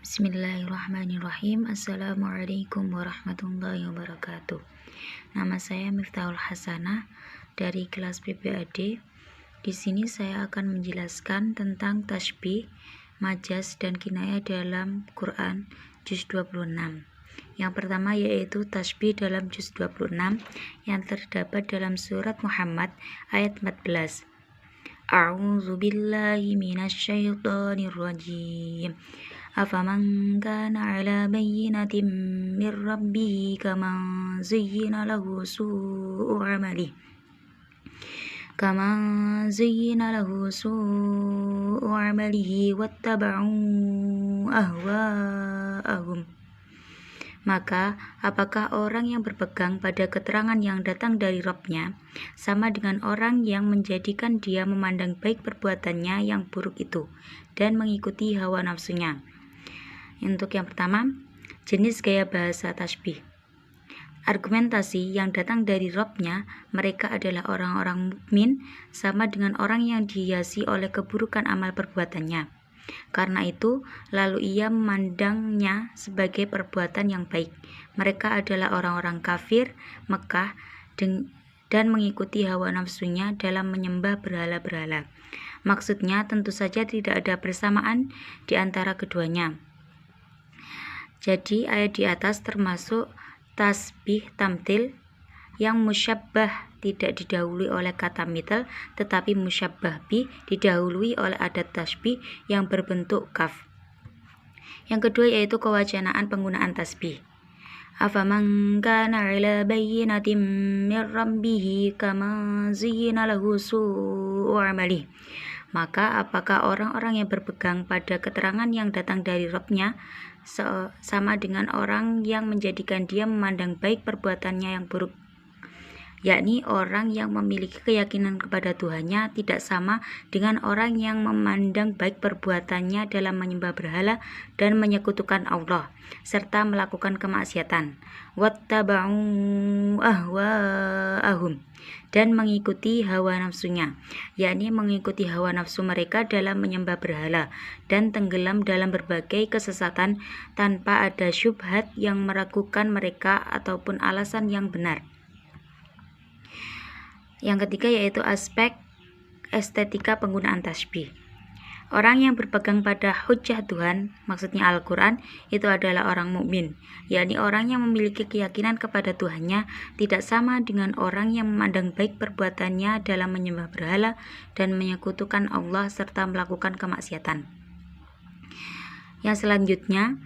Bismillahirrahmanirrahim. Assalamualaikum warahmatullahi wabarakatuh. Nama saya Miftahul Hasanah dari kelas PPAD. Di sini saya akan menjelaskan tentang tasbih, majaz, dan kinayah dalam Quran juz 26. Yang pertama yaitu tasbih dalam juz 26 yang terdapat dalam surat Muhammad ayat 14. A'udzu billahi minasyaitonir rajim. Afaman kana 'ala bayyinatin min rabbih kaman zayyana lahu su'u 'amalihi wattaba'u ahwa'ahum. Maka, apakah orang yang berpegang pada keterangan yang datang dari Rabb-Nya sama dengan orang yang menjadikan dia memandang baik perbuatannya yang buruk itu dan mengikuti hawa nafsunya? Untuk yang pertama, jenis gaya bahasa tasbih. Argumentasi yang datang dari Rabb-Nya, mereka adalah orang-orang mukmin sama dengan orang yang dihiasi oleh keburukan amal perbuatannya. Karena itu, lalu ia memandangnya sebagai perbuatan yang baik. Mereka adalah orang-orang kafir Mekah dan mengikuti hawa nafsunya dalam menyembah berhala-berhala. Maksudnya tentu saja tidak ada persamaan di antara keduanya. Jadi ayat di atas termasuk tasbih tamtil yang musyabbah tidak didahului oleh kata mithal, tetapi musyabbah bi didahului oleh adat tasbih yang berbentuk kaf. Yang kedua yaitu kewajanaan penggunaan tasbih. Afaman kana 'ala bayyinatin min rabbih kama zayyana lahu su'u 'amalihi. Maka apakah orang-orang yang berpegang pada keterangan yang datang dari Rabb-Nya sama dengan orang yang menjadikan dia memandang baik perbuatannya yang buruk, yakni orang yang memiliki keyakinan kepada Tuhannya tidak sama dengan orang yang memandang baik perbuatannya dalam menyembah berhala dan menyekutukan Allah serta melakukan kemaksiatan. Wattaba'u ahwa'ahum, dan mengikuti hawa nafsunya, yakni mengikuti hawa nafsu mereka dalam menyembah berhala dan tenggelam dalam berbagai kesesatan tanpa ada syubhat yang meragukan mereka ataupun alasan yang benar. Yang ketiga yaitu aspek estetika penggunaan tasbih. Orang yang berpegang pada hujjah Tuhan, maksudnya Al-Quran, itu adalah orang mukmin, yakni orang yang memiliki keyakinan kepada Tuhannya tidak sama dengan orang yang memandang baik perbuatannya dalam menyembah berhala dan menyekutukan Allah serta melakukan kemaksiatan. Yang selanjutnya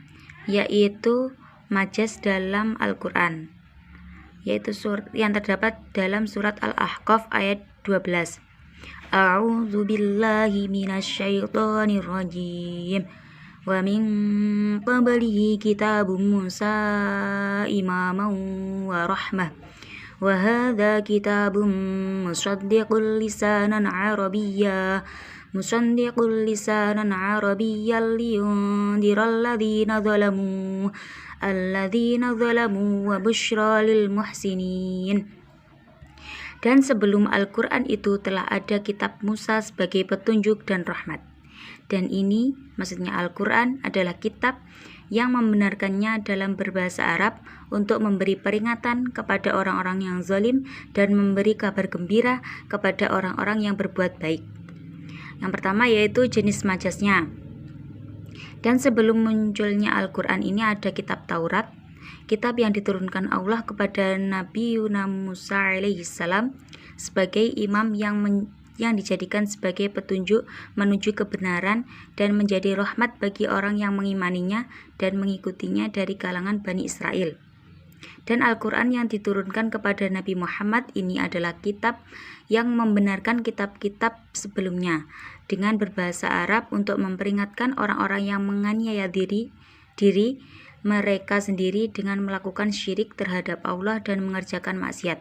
yaitu majaz dalam Al-Quran, yaitu yang terdapat dalam surat Al-Ahqaf ayat 12. A'udzu billahi minasyaitonir rajim. Wa min qablihi kitabun Musa imaman wa rahmah. Wa hadza kitabun musaddiqul lisanan arabiyyan liyundiral ladzina zalamu wa busyra lil muhsinin. Dan sebelum Al-Quran itu telah ada kitab Musa sebagai petunjuk dan rahmat. Dan ini, maksudnya Al-Quran, adalah kitab yang membenarkannya dalam berbahasa Arab untuk memberi peringatan kepada orang-orang yang zalim dan memberi kabar gembira kepada orang-orang yang berbuat baik. Yang pertama yaitu jenis majaznya. Dan sebelum munculnya Al-Quran ini ada kitab Taurat, kitab yang diturunkan Allah kepada Nabi Musa alaihissalam sebagai imam yang dijadikan sebagai petunjuk menuju kebenaran dan menjadi rahmat bagi orang yang mengimaninya dan mengikutinya dari kalangan Bani Israel. Dan Al-Quran yang diturunkan kepada Nabi Muhammad ini adalah kitab yang membenarkan kitab-kitab sebelumnya dengan berbahasa Arab untuk memperingatkan orang-orang yang menganiaya diri mereka sendiri dengan melakukan syirik terhadap Allah dan mengerjakan maksiat.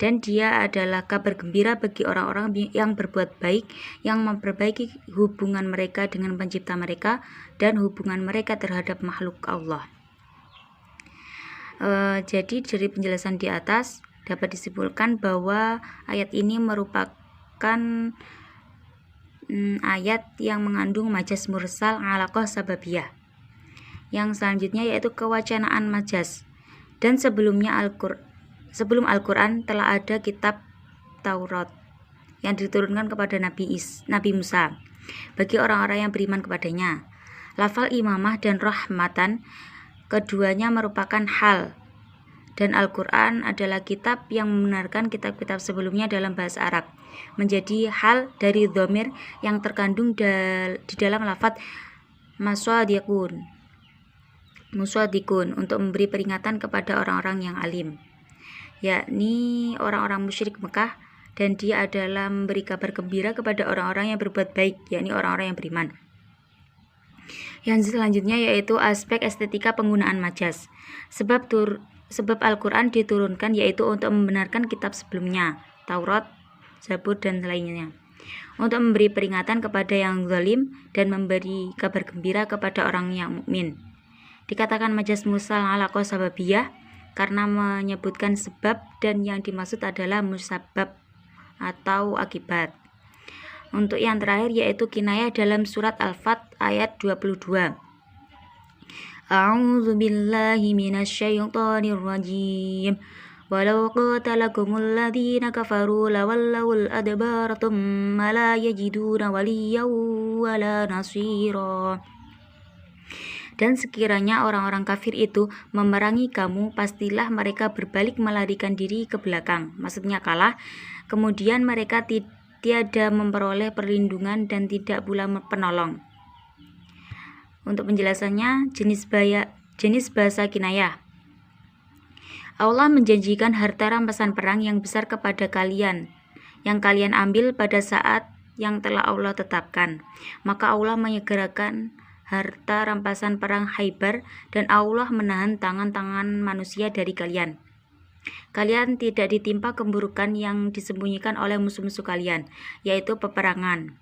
Dan dia adalah kabar gembira bagi orang-orang yang berbuat baik, yang memperbaiki hubungan mereka dengan pencipta mereka dan hubungan mereka terhadap makhluk Allah. Jadi dari penjelasan di atas dapat disimpulkan bahwa ayat ini merupakan ayat yang mengandung majaz mursal alaqah sababiyah. Yang selanjutnya yaitu kewacanaan majas. Dan sebelum Al-Quran telah ada kitab Taurat yang diturunkan kepada Nabi Musa bagi orang-orang yang beriman kepadanya. Lafal imamah dan rahmatan, keduanya merupakan hal, dan Al-Quran adalah kitab yang membenarkan kitab-kitab sebelumnya dalam bahasa Arab, menjadi hal dari dhamir yang terkandung di dalam lafaz muswadikun untuk memberi peringatan kepada orang-orang yang alim, yakni orang-orang musyrik Mekah, dan dia adalah memberi kabar gembira kepada orang-orang yang berbuat baik, yakni orang-orang yang beriman. Yang selanjutnya yaitu aspek estetika penggunaan majas. Sebab Al-Quran diturunkan yaitu untuk membenarkan kitab sebelumnya, Taurat, Zabur, dan lainnya, untuk memberi peringatan kepada yang zalim dan memberi kabar gembira kepada orang yang mukmin. Dikatakan majas mursal alaqah sababiyah karena menyebutkan sebab, dan yang dimaksud adalah musabab atau akibat. Untuk yang terakhir yaitu kinayah dalam surat Al-Fat ayat 22. A'udzu billahi minasyaitonir rajim. Walau qatalakumul ladzina kafaru lawallawul adbara thumma la yajiduna waliyyan wala nasira. Dan sekiranya orang-orang kafir itu memerangi kamu, pastilah mereka berbalik melarikan diri ke belakang, maksudnya kalah. Kemudian mereka tiada memperoleh perlindungan dan tidak pula penolong. Untuk penjelasannya, jenis bahasa kinayah. Allah menjanjikan harta rampasan perang yang besar kepada kalian, yang kalian ambil pada saat yang telah Allah tetapkan. Maka Allah menyegerakan harta rampasan perang Khaybar, dan Allah menahan tangan-tangan manusia dari kalian. Kalian tidak ditimpa keburukan yang disembunyikan oleh musuh-musuh kalian, yaitu peperangan.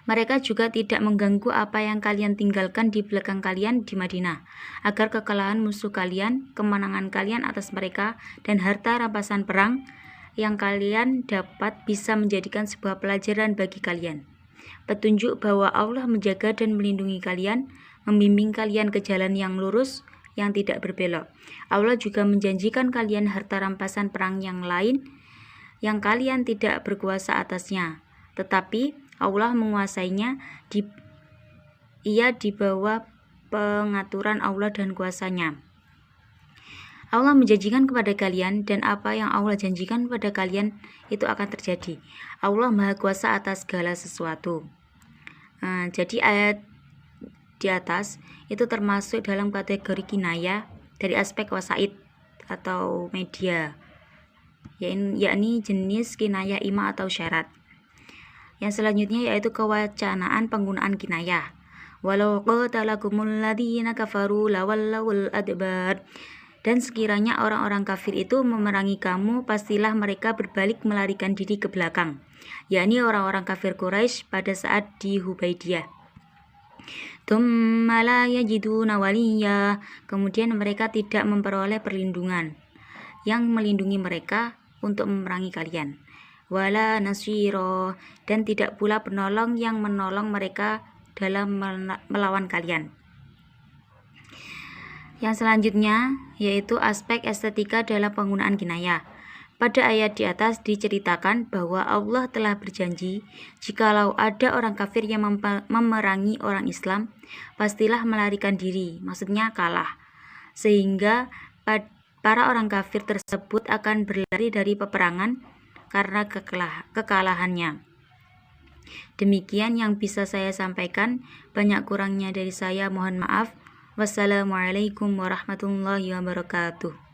Mereka juga tidak mengganggu apa yang kalian tinggalkan di belakang kalian di Madinah, agar kekalahan musuh kalian, kemenangan kalian atas mereka, dan harta rampasan perang yang kalian dapat bisa menjadikan sebuah pelajaran bagi kalian. Petunjuk bahwa Allah menjaga dan melindungi kalian, membimbing kalian ke jalan yang lurus, yang tidak berbelok. Allah juga menjanjikan kalian harta rampasan perang yang lain, yang kalian tidak berkuasa atasnya, tetapi Allah menguasainya. Ia di bawah pengaturan Allah dan kuasanya. Allah menjanjikan kepada kalian, dan apa yang Allah janjikan kepada kalian itu akan terjadi. Allah Maha Kuasa atas segala sesuatu. Jadi ayat di atas itu termasuk dalam kategori kinayah dari aspek wasaid atau media, yakni jenis kinayah ima atau syarat. Yang selanjutnya yaitu kewacanaan penggunaan kinayah. Walau qatalakumul ladzina kafaru lawallawul adbar. Dan sekiranya orang-orang kafir itu memerangi kamu, pastilah mereka berbalik melarikan diri ke belakang, yakni orang-orang kafir Quraisy pada saat di Hudaybiyah. Tsumma la yajiduna waliyya. Kemudian mereka tidak memperoleh perlindungan yang melindungi mereka untuk memerangi kalian, wala nasiro, dan tidak pula penolong yang menolong mereka dalam melawan kalian. Yang selanjutnya yaitu aspek estetika dalam penggunaan kinayah. Pada ayat di atas diceritakan bahwa Allah telah berjanji, jikalau ada orang kafir yang memerangi orang Islam, pastilah melarikan diri, maksudnya kalah, sehingga para orang kafir tersebut akan berlari dari peperangan karena kekalahannya. Demikian yang bisa saya sampaikan, banyak kurangnya dari saya mohon maaf. Wassalamualaikum warahmatullahi wabarakatuh.